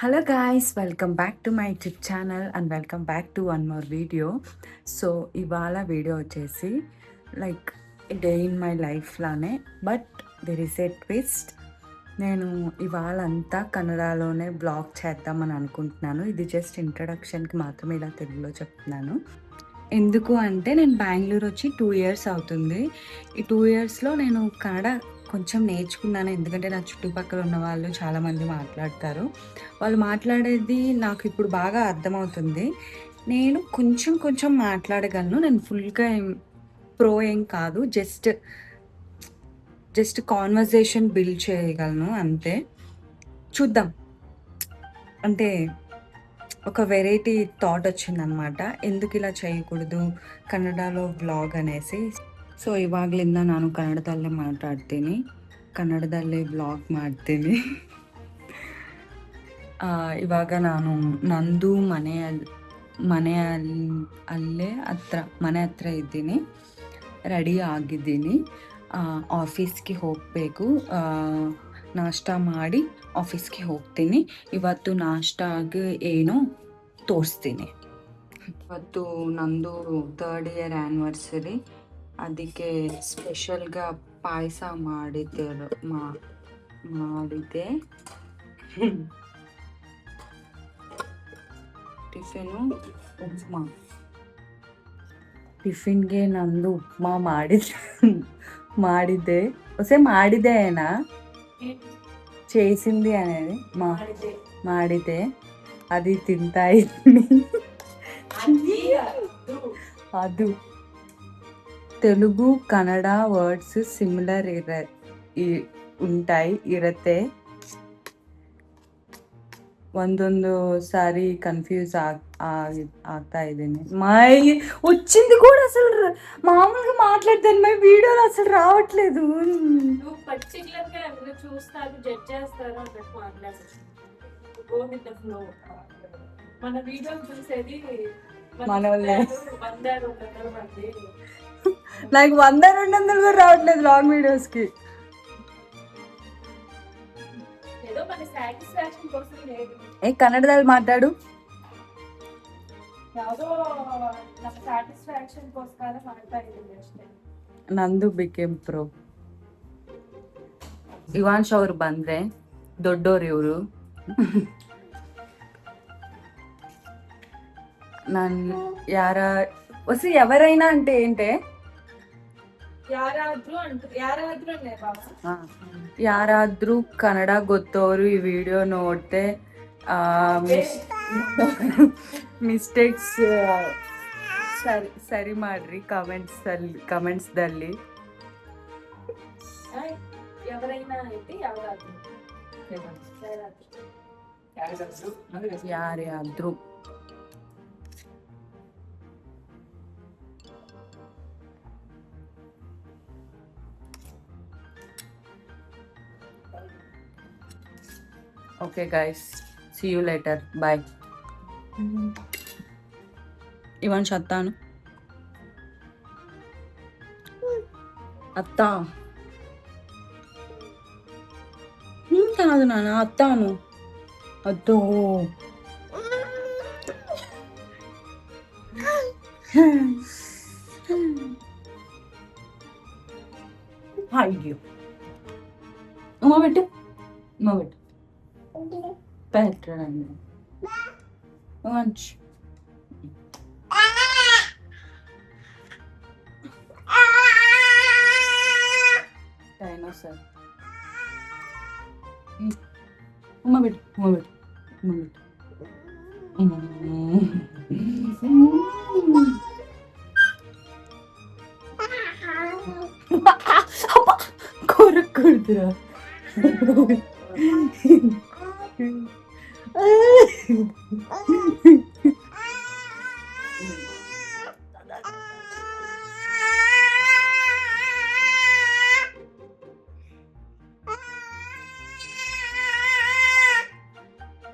Hello guys, welcome back to my YouTube channel and welcome back to one more video. So ఇవాళ video వచ్చేసి like day in my life లానే, but there is a twist. నేను ఇవాళ అంతా కన్నడలోనే blog చేద్దామని అనుకుంటున్నాను. ఇది just ఇంట్రడక్షన్కి మాత్రమే ఇలా తెలుగులో చెప్తున్నాను. ఎందుకు అంటే నేను బెంగళూరు వచ్చి 2 years అవుతుంది. ఈ 2 yearsలో నేను కన్నడ కొంచెం నేర్చుకున్నాను. ఎందుకంటే నా చుట్టుపక్కల ఉన్న వాళ్ళు చాలామంది మాట్లాడతారు. వాళ్ళు మాట్లాడేది నాకు ఇప్పుడు బాగా అర్థమవుతుంది. నేను కొంచెం కొంచెం మాట్లాడగలను. నేను ఫుల్గా ప్రో ఏం కాదు, జస్ట్ కాన్వర్జేషన్ బిల్డ్ చేయగలను అంతే. చూద్దాం. అంటే ఒక వెరైటీ థాట్ వచ్చిందనమాట, ఎందుకు ఇలా చేయకూడదు ಕನ್ನಡలో ವ್ಲಾಗ್ అనేసి. ಸೊ ಇವಾಗಲಿಂದ ನಾನು ಕನ್ನಡದಲ್ಲೇ ಮಾತಾಡ್ತೀನಿ, ಕನ್ನಡದಲ್ಲೇ ವ್ಲಾಗ್ ಮಾಡ್ತೀನಿ. ಇವಾಗ ನಾನು ನಂದು ಮನೆ ಹತ್ರ ಇದ್ದೀನಿ, ರೆಡಿ ಆಗಿದ್ದೀನಿ. ಆಫೀಸ್ಗೆ ಹೋಗಬೇಕು. ನಾಷ್ಟ ಮಾಡಿ ಆಫೀಸ್ಗೆ ಹೋಗ್ತೀನಿ. ಇವತ್ತು ನಾಷ್ಟಾಗೆ ಏನೋ ತೋರಿಸ್ತೀನಿ. ಇವತ್ತು ನಂದು 3rd year ಆ್ಯನಿವರ್ಸರಿ, ಅದಕ್ಕೆ ಸ್ಪೆಷಲ್గా ಪಾಯಸ ಮಾಡಿದ್ದೆ. ಟಿಫಿನ್ಗೆ ನಂದು ಉಪ್ಮಾ ಮಾಡಿದ್ದೆ. ಮಾಡಿದೆನಾ చేసింది అనేది ಮಾಡಿದೆ, అది తింటా ఇದ್ದೀನಿ. ಅದು తెలుగు ಕನ್ನಡ ವರ್ಡ್ಸ್ ಸಿಮಿಲರ್ ಇರುತ್ತೆ. ಒಂದೊಂದು ಸಾರಿ ಕನ್ಫ్యూజ్ ಆಗ್ತಾ ఇದ್ದೀನಿ. వచ్చింది కూడా అసలు మామూలుగా మాట్లాడతాను, మై వీడియోలో అసలు రావట్లేదు. మన వీడియో చూసేది మన వాళ్ళే. నాకు 100-200 కూడా రావట్లేదు లాంగ్ వీడియోస్కి. ಕನ್ನಡದಲ್ಲಿ ಮಾತಾಡು. ನಂದು ಬಿಕೇಮ್ ಪ್ರೋ. ಇವಾನ್ಶ್ ಅವ್ರು ಬಂದ್ರೆ ದೊಡ್ಡೋರು ಇವರು. ನಾನು ఎవరైనా అంటే ఏంటే ಯಾರಾದ್ರೂ ಕನ್ನಡ ಗೊತ್ತವರು ಈ ವಿಡಿಯೋ ನೋಡ್ತೆ ಮಿಸ್ಟೇಕ್ಸ್ ಸರಿ ಮಾಡ್ರಿ ಕಮೆಂಟ್ಸ್ದಲ್ಲಿ. ಯಾರಾದ್ರೂ okay guys, see you later, bye. Ivansh అత్తాను అత్తా కాదు నాన్న, అత్తాను అద్దో. అయ్యో, ఉమ్మ పెట్టు. పెట్టండి మంచి. డైనోసార్. ఉమ్మ పెట్టు. కొరకుడుతురా.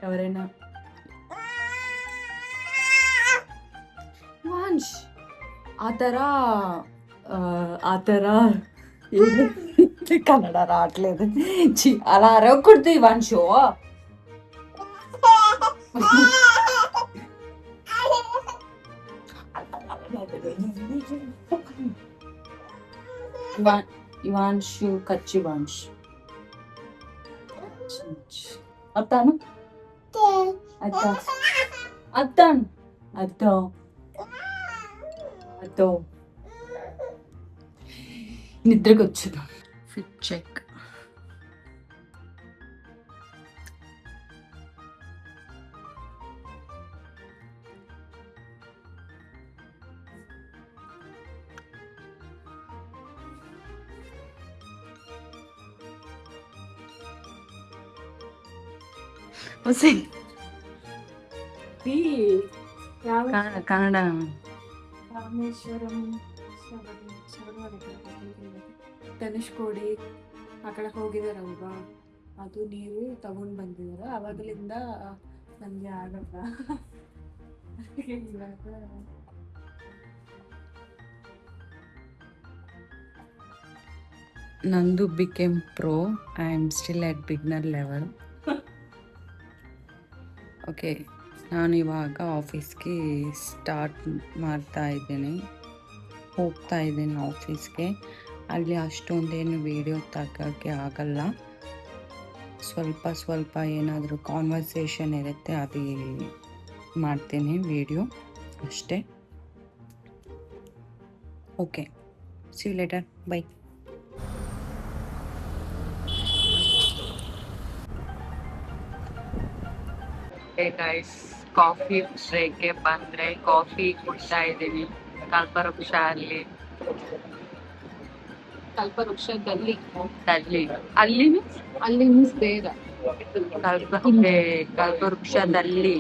ఎవరైనా వాన్ష్ ఆ ಥರ కన్నడ రావట్లేదు. అలా అరవకూడదు వాన్ష్. ಇವಾನ್ಶು ಕಚ್ಚಿ ವಾನ್ಶ್ ಅತ್ತಾನು ಅತ್ತ ಅತ್ತಾನು ಅತ್ತೋ అదో నిద్రకు వచ్చుదా ఫిట్ చెక్ వసే కన్నడ ರಾಮೇಶ್ವರಂ ಧನುಷ್ಕೋಡಿ ಆ ಕಡೆ ಹೋಗಿದಾರಲ್ವಾ, ಅದು ನೀರು ತಗೊಂಡ್ ಬಂದಿದಾರೆ. ಅವಾಗಲಿಂದ ನಮ್ಗೆ ಆಗಲ್ಲ. ನಂದು became pro. I am still at beginner level. Okay, ನಾನು ಇವಾಗ ಆಫೀಸ್ಗೆ ಸ್ಟಾರ್ಟ್ ಮಾಡ್ತಾ ಇದ್ದೀನಿ, ಹೋಗ್ತಾ ಇದ್ದೀನಿ ಆಫೀಸ್ಗೆ. ಅಲ್ಲಿ ಅಷ್ಟೊಂದೇನು ವೀಡಿಯೋ ತೆಗೋಕ್ಕೆ ಆಗಲ್ಲ. ಸ್ವಲ್ಪ ಏನಾದರೂ ಕಾನ್ವರ್ಸೇಷನ್ ಇರುತ್ತೆ, ಅದು ಮಾಡ್ತೀನಿ ವೀಡಿಯೋ ಅಷ್ಟೇ. Okay, see you later, bye. Guys, coffee ಬ್ರೇಕ್ಗೆ ಬಂದರೆ ಕಾಫಿ ಕುಡ್ತಾ ಇದ್ದೀನಿ ಕಲ್ಪವೃಕ್ಷ ಅಲ್ಲಿ. ಕಲ್ಪವೃಕ್ಷದಲ್ಲಿ ಅಲ್ಲಿ ಮೀನ್ಸ್ ಬೇಗ ಕಲ್ಪವೃಕ್ಷದಲ್ಲಿ.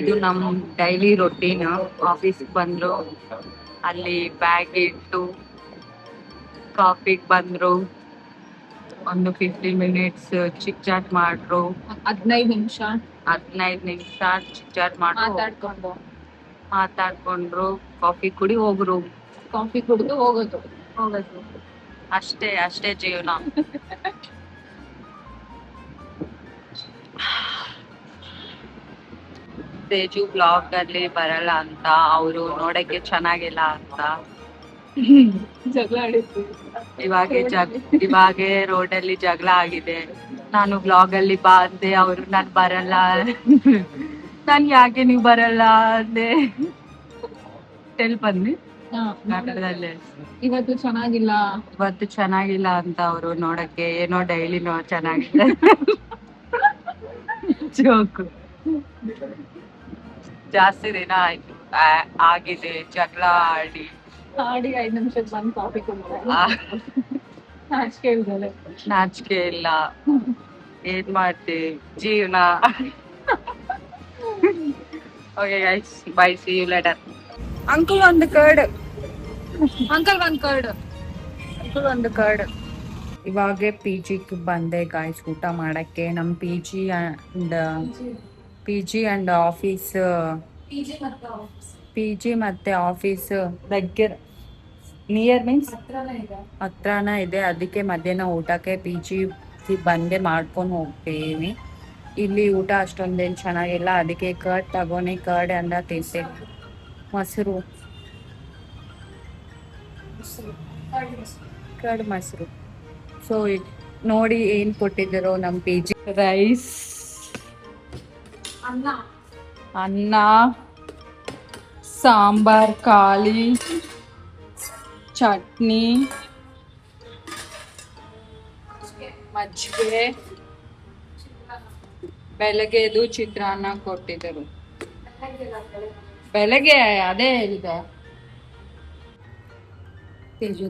ಇದು ನಮ್ಮ ಡೈಲಿ ರೊಟೀನ್. ಆಫೀಸ್ಗೆ ಬಂದ್ರು, ಅಲ್ಲಿ ಬ್ಯಾಗ್ ಇಟ್ಟು ಕಾಫಿಗೆ ಬಂದ್ರು, ಒಂದು 15 ಮಿನಿಟ್ಸ್ ಚಿಕ್ ಚಾಟ್ ಮಾಡ್ರು. 15 ನಿಮಿಷ ಚಿಕ್ ಚಾಟ್ ಮಾತಾಡ್ಕೊಂಡ್ರು, ಕಾಫಿ ಕುಡಿ ಹೋಗ್ರು, ಕಾಫಿ ಕುಡಿದು ಹೋಗೋದು ಅಷ್ಟೇ ಜೀವನ. ತೇಜು ಬ್ಲಾಗ್ ಅಲ್ಲಿ ಬರಲ್ಲ ಅಂತ, ಅವರು ನೋಡಕ್ಕೆ ಚೆನ್ನಾಗಿಲ್ಲ ಅಂತ ಜಗಳ ಆಡಿದ್ವಿ. ಇವಾಗೆ ರೋಡಲ್ಲಿ ಜಗಳ ಆಗಿದೆ. ನಾನು ಬ್ಲಾಗ್ ಅಲ್ಲಿ ಬಾ ಅಂದೆ, ಅವರು ನಾನು ಬರಲ್ಲ. ನಾನು ಯಾಕೆ ನೀವು ಬರಲ್ಲ ಅಂದೆ. ಬಂದ್ವಿ ಕನ್ನಡದಲ್ಲೇ. ಇವತ್ತು ಚೆನ್ನಾಗಿಲ್ಲ ಅಂತ ಅವರು ನೋಡಕ್ಕೆ. ಏನೋ ಡೈಲಿ ಚೆನ್ನಾಗಿದೆ ಜೋಕು. ಜಾಸ್ತಿ ದಿನ ಆಯ್ತು ಆಗಿದೆ ಜಗಳ ಆಡಿ 5 ನಿಮಿಷಕ್ಕೆ ಬಂದು ಕಾಫಿ ಕುಡಿದ್ರೆ ನಾಚಿಕೆ ಇಲ್ಲ. ಏನ್ ಮಾಡ್ತೀವಿ ಜೀವನ. Okay guys, bye, see you later. Uncle ಒಂದು ಕರ್ಡ್. ಇವಾಗೆ PGಗೆ ಬಂದೆ ಗಾಯ್ಸ್ ಊಟ ಮಾಡಕ್ಕೆ. ನಮ್ಮ PG ಅಂಡ್ ಆಫೀಸ್, PG ಮತ್ತೆ ಆಫೀಸ್ దగ్గర ನಿಯರ್ ಮೀನ್ಸ್ ಹತ್ರನ ಇದೆ. ಅದಕ್ಕೆ ಮಧ್ಯಾಹ್ನ ಊಟಕ್ಕೆ PG ಬಂದೆ ಮಾಡ್ಕೊಂಡು ಹೋಗ್ತೀವಿ. ಇಲ್ಲಿ ಊಟ ಅಷ್ಟೊಂದೇನು ಚೆನ್ನಾಗಿಲ್ಲ, ಅದಕ್ಕೆ ಕರ್ಡ್ ತಗೊಂಡು ಕರ್ಡ್ ಅಂದ ತಿಂತೀನಿ. ಮೊಸರು ಕರ್ಡ್ ಮೊಸರು. ಸೊ ನೋಡಿ ಏನು ಕೊಟ್ಟಿದ್ರು ನಮ್ಮ PG. ರೈಸ್, ಅನ್ನ, ಸಾಂಬಾರ್ ಖಾಲಿ, ಚಟ್ನಿ, ಮಜ್ಜಿಗೆ, ಬೆಳಗ್ಗೆದು ಚಿತ್ರಾನ್ನ ಕೊಟ್ಟಿದ್ದರು. ಬೆಳಗ್ಗೆ ಅದೇ ಹೇಳಿದೆ. ತೇಜು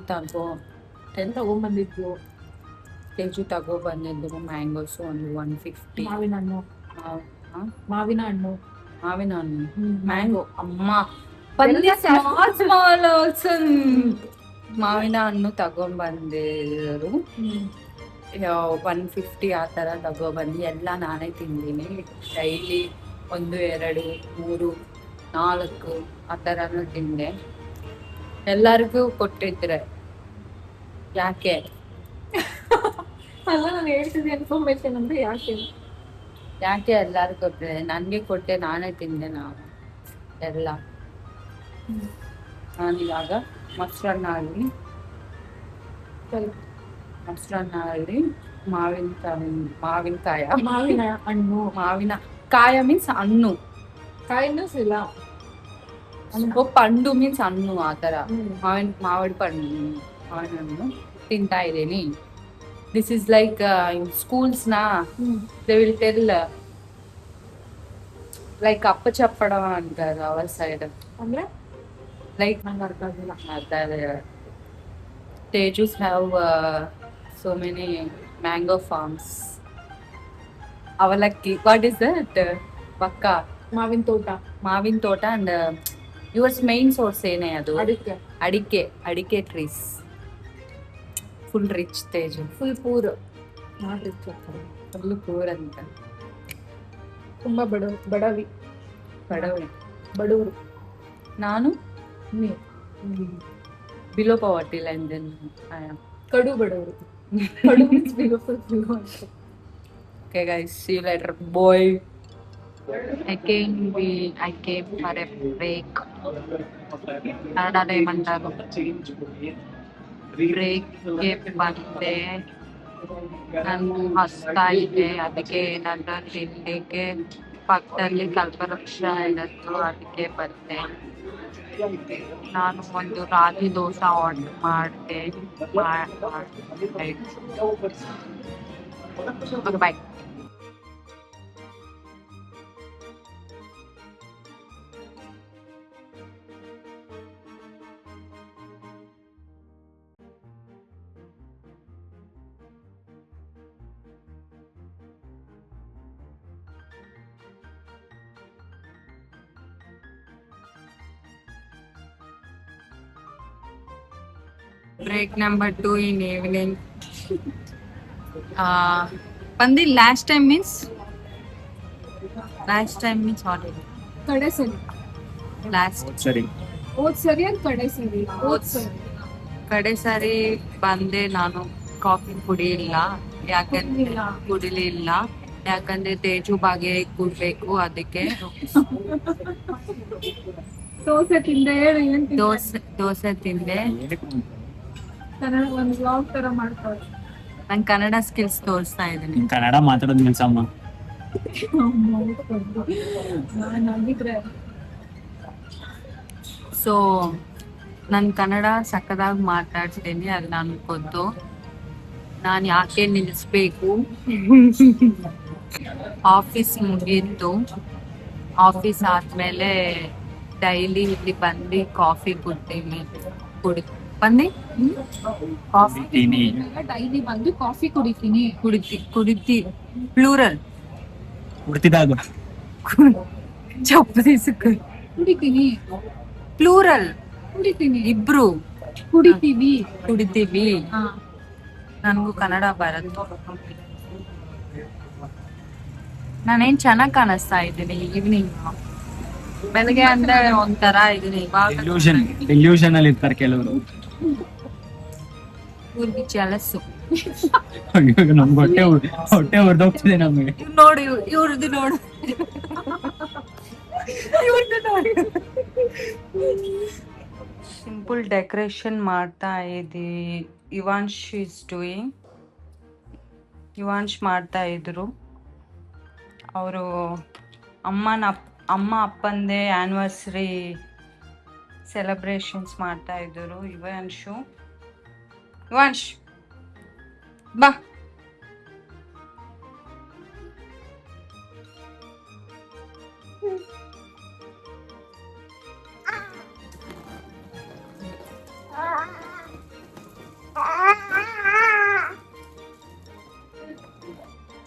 ತಗೊಂಡ್ಬಂದಿದ್ರು ಮ್ಯಾಂಗೋಸ್ ಒಂದು 150. ಮಾವಿನ ಹಣ್ಣು ಮ್ಯಾಂಗೋ. ಅಮ್ಮ ಮಾವಿನ ಹಣ್ಣು ತಗೊಂಡ್ಬಂದಿದ್ರು 150 ಆ ಥರ ತಗೊಬಂದು ಎಲ್ಲ ನಾನೇ ತಿಂದೀನಿ. ಡೈಲಿ 1, 2, 3, 4 ಆ ಥರನೂ ತಿಂದೆ. ಎಲ್ಲರಿಗೂ ಕೊಟ್ಟಿದ್ರೆ ಯಾಕೆ ಅಲ್ಲ ನಾನು ಹೇಳ್ತಿದ್ದೆ ಇನ್ಫಾರ್ಮೇಶನ್ ಅಂದ್ರೆ ಯಾಕೆ ಎಲ್ಲಾರು ಕೊಟ್ಟರೆ ನನಗೆ ಕೊಟ್ಟೆ, ನಾನೇ ತಿಂದೆ ಎಲ್ಲ. ನಾನಿವಾಗ ಮೊಸರನ್ನ ಆಗಲಿ ಮಾವಿನಕಾಯಿ ಮಾವಿನ ಹಣ್ಣು, ಮಾವಿನ ಕಾಯ ಮೀನ್ಸ್ ಹಣ್ಣು, ಕಾಯಿನೂ ಇಲ್ಲ ಪಂಡು ಮೀನ್ಸ್ ಹಣ್ಣು, ಆ ಥರ ಮಾವಿನ ಹಣ್ಣು ತಿಂತಾ ಇದ್ದೀನಿ. ದಿಸ್ ಇಸ್ ಲೈಕ್ ಇನ್ ಸ್ಕೂಲ್ಸ್ನ ದೇ ವಿಲ್ ಟೆಲ್ ಲೈಕ್ ಅಪ್ಪಚಪ್ಪಡ ಅಂತಾರೆ ಅವರ್ ಸೈಡ್. ಅಂದ್ರೆ like Tejus have so many mango farms. Avalakki. What is that? Vakka. Mavin tota and your main source ene adu. Adike trees. Full rich Teju. Full poor. Not rich. Full poor anta. ತುಂಬಾ ಬಡವಿ. ಬಡವರು. ನಾನು below poverty line, then I am ಕಡು ಬಡವರು. ಕಡು means below. Okay guys, see you later. Boy. Again I came for a break. Kannada ಏಮಂಟಾರು break ಗೆ ಬಂದೆ. ನಾನು ಹಸ್ತಾ ಇದೆ, ಅದಕ್ಕೆ ಏನಾದ್ರು ತಿಂಡಿಗೆ ಪಕ್ಕದಲ್ಲಿ ಕಲ್ಪವೃಕ್ಷ ಇರತ್ತು, ಅದಕ್ಕೆ ಬಂದೆ. ನಾನು ಒಂದು ರಾಗಿ ದೋಸೆ ಆರ್ಡರ್ ಮಾಡಿದೆ. ಬಾಯ್. Break number 2 in evening. Pandi, last time means what? ಕಡೆ ಸರಿ. Last ಸರಿ. ಹೋದ್ ಸರಿ ಅಂತ ಕಡೆ ಸರಿ. ಕಡೆ ಸಾರಿ ಬಂದೆ. ನಾನು ಕಾಫಿ ಕುಡಿಲಿಲ್ಲ, ಯಾಕಂದ್ರೆ ತೇಜು ಬಾಗೆ ಕುಡ್ಬೇಕು, ಅದಕ್ಕೆ ದೋಸೆ ತಿಂದೆ. ಹೇಳು ಏನ್ ತಿಂದೆ? ದೋಸೆ ತಿಂದೆ. ಕನ್ನಡ ಒಂದು ವ್ಲಾಗ್ ತರ ಮಾಡ್ತಾರೆ. ನಂಗೆ ಕನ್ನಡ ಸ್ಕಿಲ್ಸ್ ತೋರಿಸ್ತಾ ಇದ್ದೀನಿ. ಕನ್ನಡ ಮಾತಾಡೋದು ನಿಲ್ಸಮ್ಮ. ಸೊ ನಾನು ಕನ್ನಡ ಸಕ್ಕದಾಗಿ ಮಾತಾಡ್ತೀನಿ, ಅದು ನನಗೆ ಗೊತ್ತು. ನಾನು ಯಾಕೆ ನಿಲ್ಲಿಸ್ಬೇಕು? ಆಫೀಸ್ ಮುಗೀತು. ಆಫೀಸ್ ಆದ್ಮೇಲೆ ಡೈಲಿ ಇಲ್ಲಿ ಬಂದು ಕಾಫಿ ಬನ್ನಿ ಕಾಫಿ ಡೈಲಿ ಬಂದು ಕಾಫಿ ಕುಡಿತೀನಿ. ಪ್ಲೂರಲ್ ಕುಡ್ತಿದಾಗ ಚಪ್ಪು తీసుకు ಕುಡಿತೀನಿ. ಪ್ಲೂರಲ್ ಕುಡಿತೀನಿ. ಇಬ್ರು ಕುಡಿತೀವಿ. ನನಗೂ ಕನ್ನಡ ಬರುತ್ತೆ. ನಾನೇನ್ ಚೆನ್ನಾಗ್ ಕಾಣಿಸ್ತಾ ಇದ್ದೀನಿ ಈವ್ನಿಂಗ್. ಬೆಳಗ್ಗೆ ಅಂದ್ರೆ ಒಂಥರ ಇದೀನಿ. ಇಲ್ಯೂಷನ್ ಅಲ್ಲಿ ಇರ್ತಾರೆ ಕೆಲವರು. ಊರ್ಗಿ ಜಲಸು. ನಮ್ಗೆ ಹೊಟ್ಟೆ ಹೊಡೆದೋಗ್ತಿದೆ ನಮ್ಗೆ. ನೋಡಿ ಇವ್ರದ್ದು ನೋಡು. ಸಿಂಪಲ್ ಡೆಕೋರೇಷನ್ ಮಾಡ್ತಾ ಇದ್ದೀವಿ. ಇವಾನ್ಶ್ ಮಾಡ್ತಾ ಇದ್ರು. ಅವರು ಅಮ್ಮ ಅಪ್ಪಂದೇ ಆ್ಯನಿವರ್ಸರಿ ಸೆಲೆಬ್ರೇಷನ್ಸ್ ಮಾಡ್ತಾ ಇದ್ದರು. ಇವಾನ್ಶ್ ಬಾ.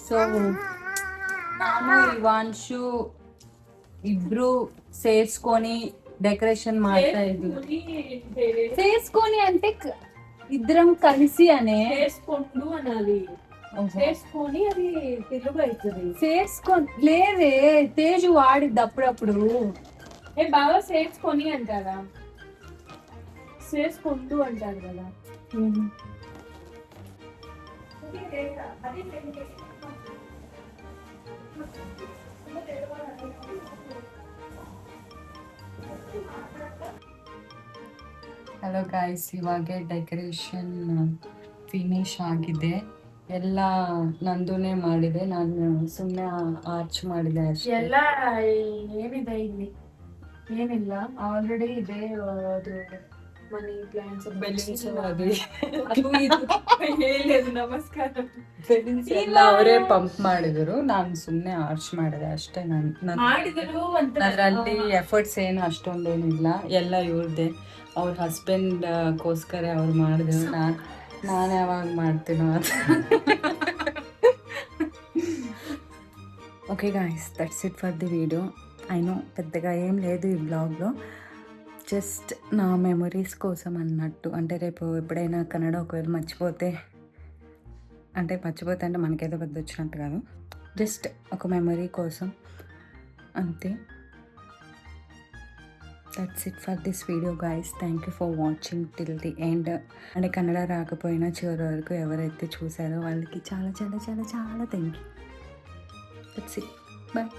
ಸೊ ನಾನು ಇವಾನ್ಶು ಇಬ್ರು ಸೇರ್ಸ್కొని ಡೆಕೋರೇಷನ್ ಮಾಡ್ತಾ ಇದ್ವಿ. ಸೇರ್ಸ್కొని అంటే ఇద్దరం కలిసి అనే చేసుకుంటూ అనాలి. చేసుకొని అది తెలుగు అవుతుంది. సేర్చుకొని లేదే, తేజు వాడిద్ది అప్పుడప్పుడు. బాగా చేసుకొని అంటారా? చేసుకుంటూ అంటారు కదా. ಹಲೋ ಗಾಯ್ಸ್, ಇವಾಗೆ ಡೆಕೋರೇಷನ್ ಫಿನಿಶ್ ಆಗಿದೆ. ಎಲ್ಲ ನಂದುನೇ ಮಾಡಿದೆ, ನಾನು ಸುಮ್ಮನೆ ಆರ್ಚ್ ಮಾಡಿದೆ ಅಷ್ಟೇ. ಎಲ್ಲ ಏನಿದೆ ಇಲ್ಲಿ ಏನಿಲ್ಲ, ಆಲ್ರೆಡಿ ಇದೆ. ಅದು ಮನಿ ಪ್ಲಾಂಟ್ಸ್ ಬೆಲೂನ್ಸ್ ಹೇಳಿ ಅದು ನಮಸ್ಕಾರ. ಎಲ್ಲ ಅವರೇ ಪಂಪ್ ಮಾಡಿದ್ರು, ನಾನು ಸುಮ್ಮನೆ ಆರ್ಚ್ ಮಾಡಿದೆ ಅಷ್ಟೇ. ಮಾಡಿದ್ರು ಅಂತ ಅದರಲ್ಲಿ ಎಫರ್ಟ್ಸ್ ಏನು ಅಷ್ಟೊಂದೇನಿಲ್ಲ, ಎಲ್ಲ ಇವ್ರದ್ದೇ. ಅವ್ರ ಹಸ್ಬೆಂಡ್ಗೋಸ್ಕರ ಅವ್ರು ಮಾಡಿದ್ರು. ನಾನು ಯಾವಾಗ ಮಾಡ್ತೀನೋ ಅದು. Okay guys, that's it for the video. I know పెద్దగా ఏం లేదు ఈ బ్లాగ్లో, జస్ట్ నా మెమరీస్ కోసం అన్నట్టు. అంటే రేపు ఎప్పుడైనా కన్నడ ఒకవేళ మర్చిపోతే అంటే మనకేదో పెద్ద వచ్చినట్టు కాదు, జస్ట్ ఒక మెమరీ కోసం అంతే. That's it for this video guys. Thank you for watching till the end. అంటే కన్నడ రాకపోయినా చివరి వరకు ఎవరైతే చూసారో వాళ్ళకి చాలా చాలా చాలా చాలా thank you. That's it. Bye.